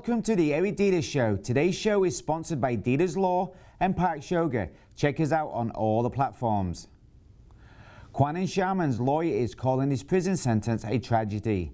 Welcome to the Eric Deters Show. Today's show is sponsored by Deters Law and Parks Yoga. Check us out on all the platforms. Kwanan Sharman's lawyer is calling his prison sentence a tragedy.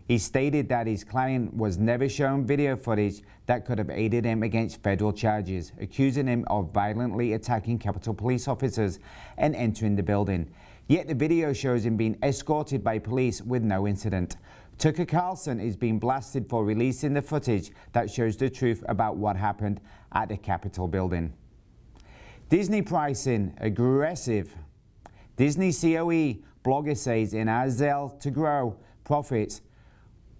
He stated that his client was never shown video footage that could have aided him against federal charges, accusing him of violently attacking Capitol Police officers and entering the building. Yet the video shows him being escorted by police with no incident. Tucker Carlson is being blasted for releasing the footage that shows the truth about what happened at the Capitol building. Disney pricing aggressive. Disney COE blogger says in our zeal to grow profits,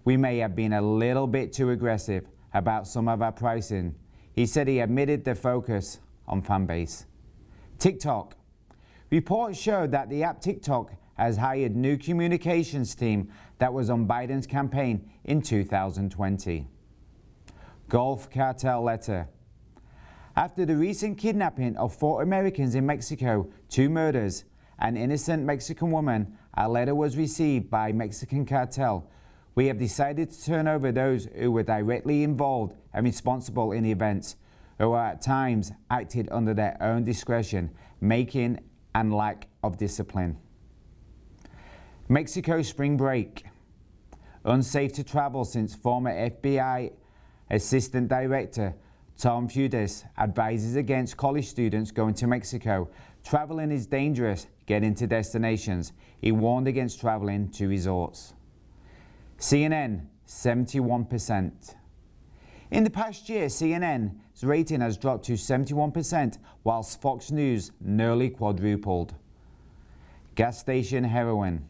we may have been a little bit too aggressive about some of our pricing. He said he admitted the focus on fan base. TikTok. Reports show that the app TikTok has hired new communications team that was on Biden's campaign in 2020. Golf cartel letter. After the recent kidnapping of 4 Americans in Mexico, 2 murders, an innocent Mexican woman, a letter was received by Mexican cartel. We have decided to turn over those who were directly involved and responsible in the events, who at times acted under their own discretion, making and lack of discipline. Mexico spring break. Unsafe to travel since former FBI Assistant Director Tom Fudes advises against college students going to Mexico. Traveling is dangerous. Get into destinations. He warned against traveling to resorts. CNN, 71%. In the past year, CNN's rating has dropped to 71%, whilst Fox News nearly quadrupled. Gas station heroin.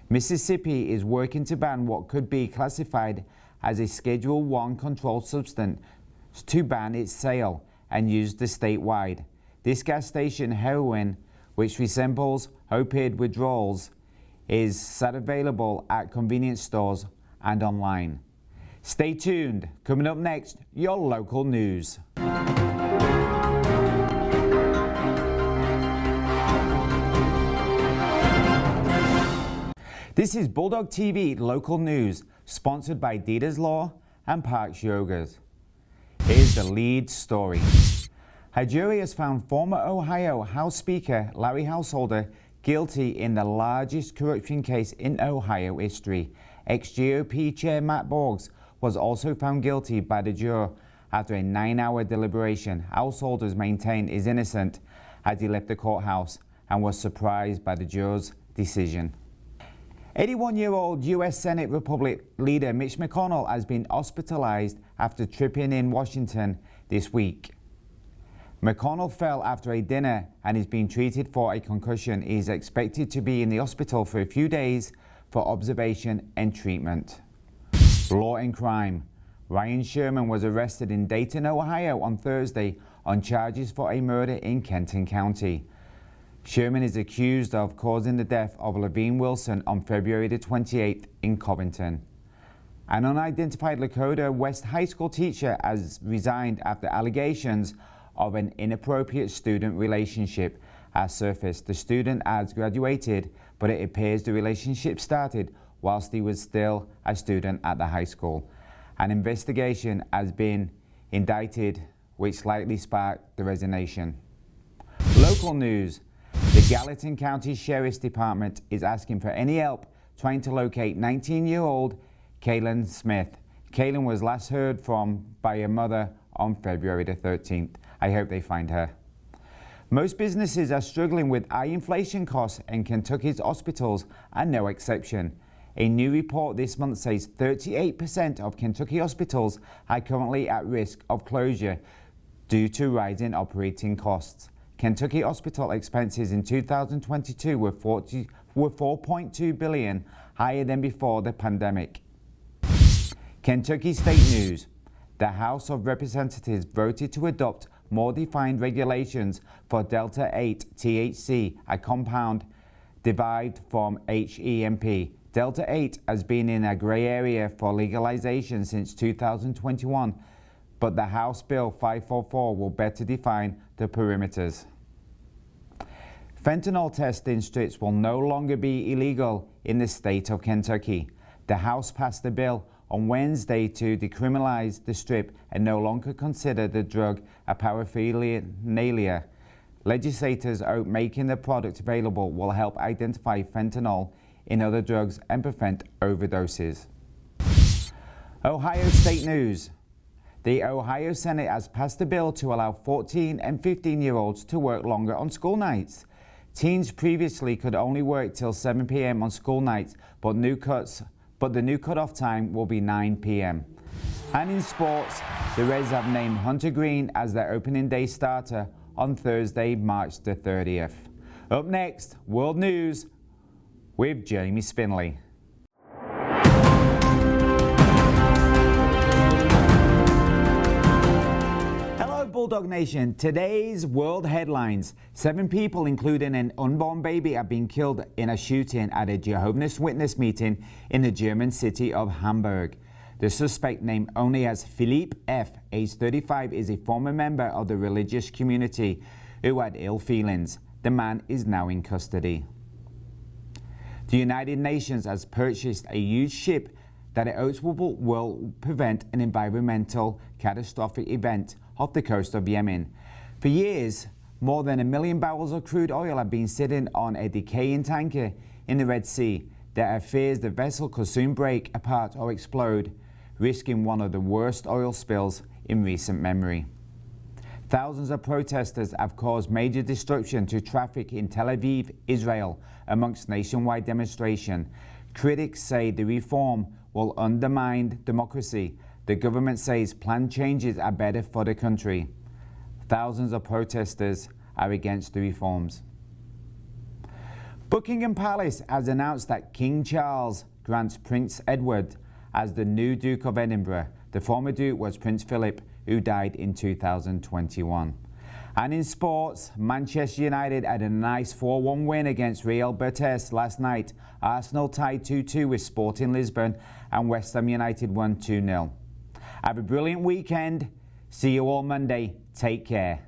Mississippi is working to ban what could be classified as a Schedule I controlled substance to ban its sale and use statewide. This gas station heroin, which resembles opioid withdrawals, is set available at convenience stores and online. Stay tuned. Coming up next, your local news. This is Bulldogtv local news, sponsored by Deters Law and Parks Yoga. Here's the lead story. A jury has found former Ohio House Speaker Larry Householder guilty in the largest corruption case in Ohio history. Ex-GOP Chair Matt Boggs was also found guilty by the jury after a 9-hour deliberation. Householder maintained is innocent as he left the courthouse and was surprised by the juror's decision. 81-year-old U.S. Senate Republican leader Mitch McConnell has been hospitalized after tripping in Washington this week. McConnell fell after a dinner and is being treated for a concussion. He is expected to be in the hospital for a few days for observation and treatment. Law and crime. Ryan Sherman was arrested in Dayton, Ohio on Thursday on charges for a murder in Kenton County. Sherman is accused of causing the death of Levine Wilson on February the 28th in Covington. An unidentified Lakota West High School teacher has resigned after allegations of an inappropriate student relationship has surfaced. The student has graduated, but it appears the relationship started whilst he was still a student at the high school. An investigation has been indicted, which likely sparked the resignation. Local news. The Gallatin County Sheriff's Department is asking for any help trying to locate 19-year-old Kaylin Smith. Kaylin was last heard from by her mother on February the 13th. I hope they find her. Most businesses are struggling with high inflation costs, and Kentucky's hospitals are no exception. A new report this month says 38% of Kentucky hospitals are currently at risk of closure due to rising operating costs. Kentucky hospital expenses in 2022 were $4.2 billion, higher than before the pandemic. Kentucky State News. The House of Representatives voted to adopt more defined regulations for Delta-8 THC, a compound derived from hemp. Delta-8 has been in a gray area for legalization since 2021, but the House Bill 544 will better define the perimeters. Fentanyl testing strips will no longer be illegal in the state of Kentucky. The House passed a bill on Wednesday to decriminalize the strip and no longer consider the drug a paraphernalia. Legislators hope making the product available will help identify fentanyl in other drugs and prevent overdoses. Ohio State news. The Ohio Senate has passed a bill to allow 14 and 15-year-olds to work longer on school nights. Teens previously could only work till 7 p.m. on school nights, but the new cutoff time will be 9 p.m. And in sports, the Reds have named Hunter Green as their opening day starter on Thursday, March the 30th. Up next, World News with Jamie Spinley. Bulldog Nation, today's world headlines. 7 people, including an unborn baby, have been killed in a shooting at a Jehovah's Witness meeting in the German city of Hamburg. The suspect, named only as Philippe F., age 35, is a former member of the religious community who had ill feelings. The man is now in custody. The United Nations has purchased a huge ship that it hopes will prevent an environmental catastrophic event off the coast of Yemen. For years, more than 1 million barrels of crude oil have been sitting on a decaying tanker in the Red Sea. There are fears the vessel could soon break apart or explode, risking one of the worst oil spills in recent memory. Thousands of protesters have caused major disruption to traffic in Tel Aviv, Israel, amongst nationwide demonstration. Critics say the reform will undermine democracy. The government says planned changes are better for the country. Thousands of protesters are against the reforms. Buckingham Palace has announced that King Charles grants Prince Edward as the new Duke of Edinburgh. The former Duke was Prince Philip, who died in 2021. And in sports, Manchester United had a nice 4-1 win against Real Betis last night. Arsenal tied 2-2 with Sporting Lisbon, and West Ham United won 2-0. Have a brilliant weekend. See you all Monday. Take care.